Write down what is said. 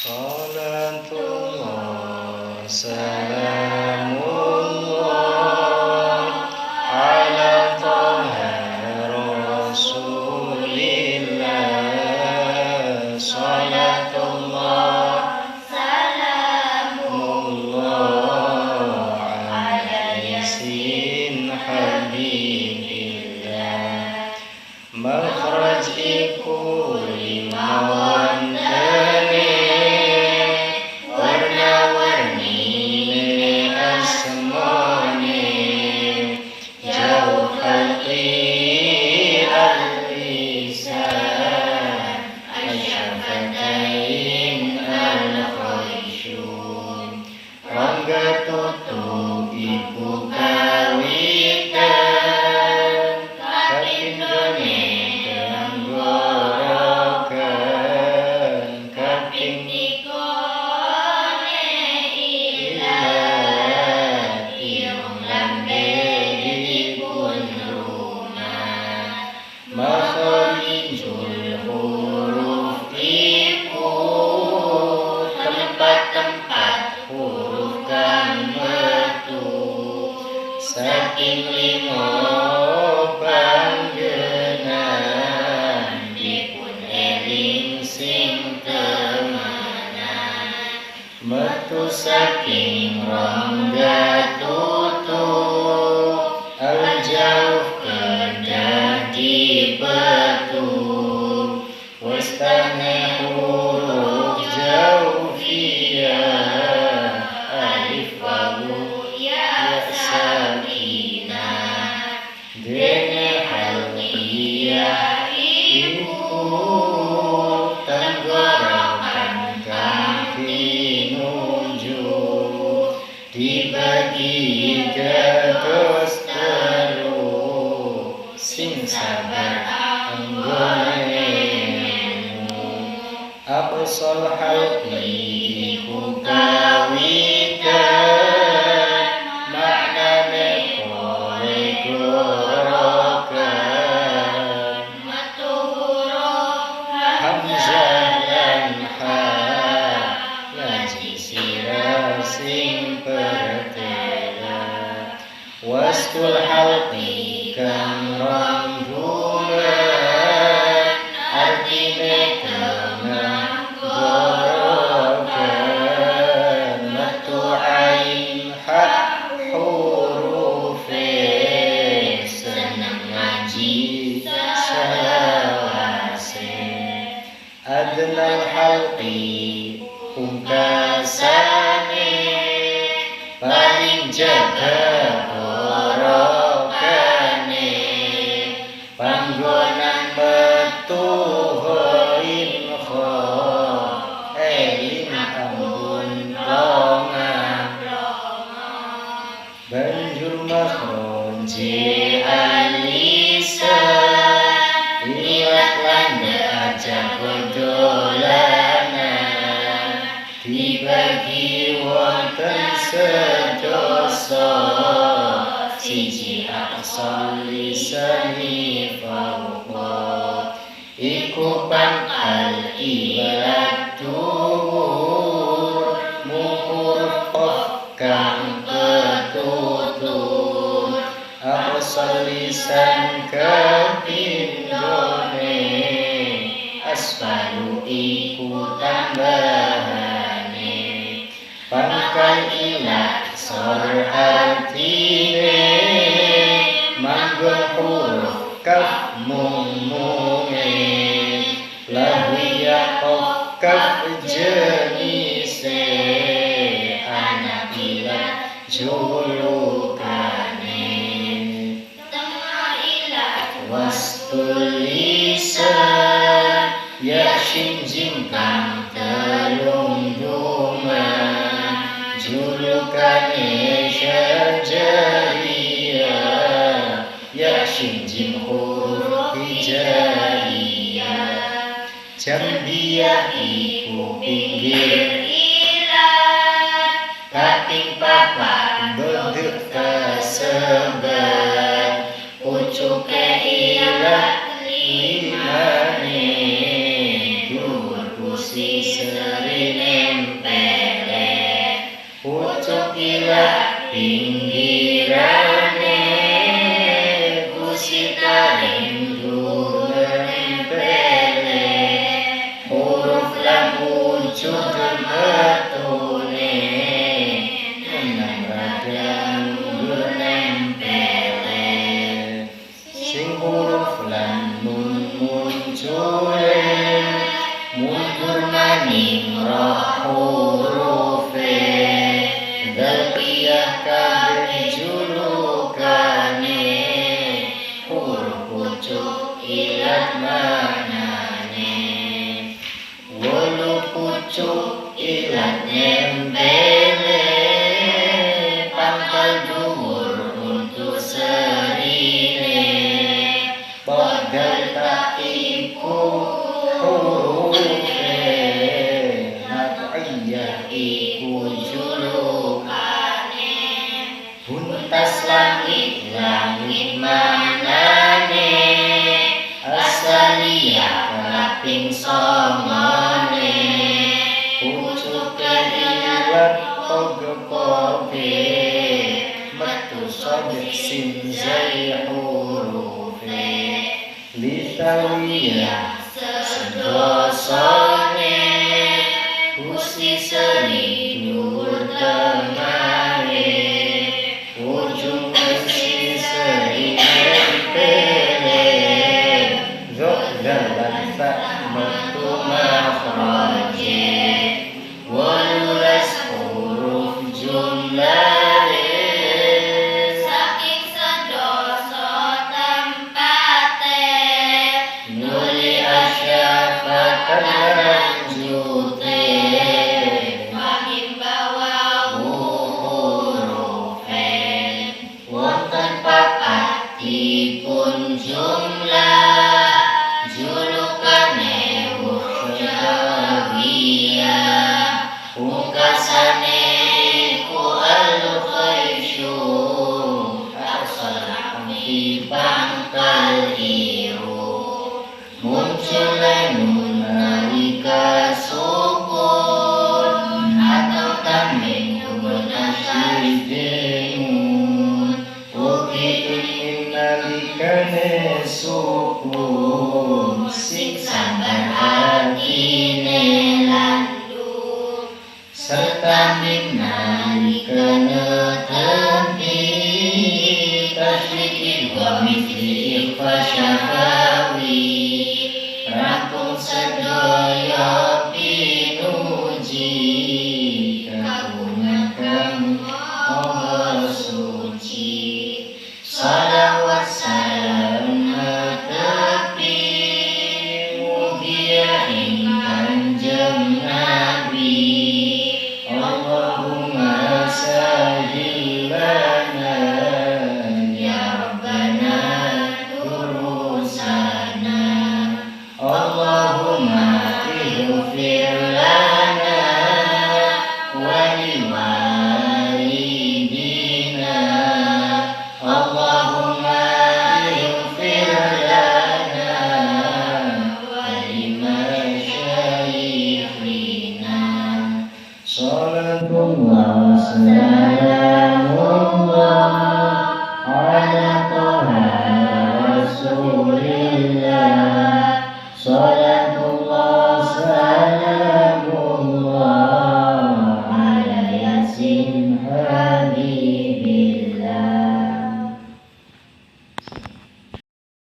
Salatullah, salamullah ala Taha Rasulillah. Salatullah, salamullah ala Yasin Habibillah. Makhraj iku limawan tutup ibu kawitan kapindone tenggorokan kaping nikone ilat irung lambe dipun rumah makharijul huruf ibu tempat-tempat huruf kang metu saking limo panggenan dipun eling sing temenan metu saking rongga tutup aljauh kedah dibetu wastane huruf jauh via alif wawu ya sakinah dene halqiyah iku tenggorokan kang pinuju dibagi dados telu sing sabar anggonemu absal halqi iku kawitan maknane gorokan metu huruf hamzah lan ha ngaji sira sing pertela wastul halqi kang ranggulan artine tengah gorokan metu ain hak hurufe seneng ngaji selawase adnal halqi pungkasane paling jaga gorokane panggonan metu hoin kho eling ambun rongan banjur makhraj alisan liwat landa aja dolanan dibagi wonten sedoso siji aqsal lisani fawqa iku pangkal ibladur muhuruf qaf kang ketutur aqsal lisan kapindone asfalu iku tambahane pangkal ilat sor artine manggon huruf kaf munge lahwiya qaf kaf jenise anak ilat julukane tengah ilat wastul lisan ya shin jim kang telung duman julukane syajariyah ya shin jim huruf hijaiyah jambiyah iku pinggir ilat kaping papat bentuk kasebat pucuke ilat limane dhuwur kursi seri nempele pucuk ilat pinggirane kusita rindu nempele huruf lam pucuk metune menang radang nempele sing huruf lan nun muncule mundur maning roh hurufe dalpiyah kabeh julukane huruf pucuk ilat manane wolu pucuk ilat nempele pangkal dhuwur untuk serine badal tak iku hurufe nat'iyah iku julukane buntas langit manane asaliyah kaping songone pucuk ilat pogo-poge metu sodek sin zai hurufe litawiyah sedosone kusi seni dhuwur tengane ujung kusi seni nempele zok dalan tak metu makhraje walulas huruf jumlahe saking sedoso tempate nuli asyafatan lanjute makin bawa hurufe wonten papatipun jumlah julukane wuhdawiyah pungkasane iku al-khaisyum asal amfi pangkal iru muncul nun nalika sukun atau taming nun asyidimun ugi ingin nalikane sukun sing sambar hatine landung serta min nalikane tempi tasydid wa mithli ikhfa syafawi rampung sedaya pinuji kagungan kang maha suci salawat salam netepi mugia ing kanjeng Nabi Allahumma salli lana ya Rabbana urusana Allahumma ighfir lana wa liwalidina Allahumma ighfir lana wa limasyayikhina Salatullah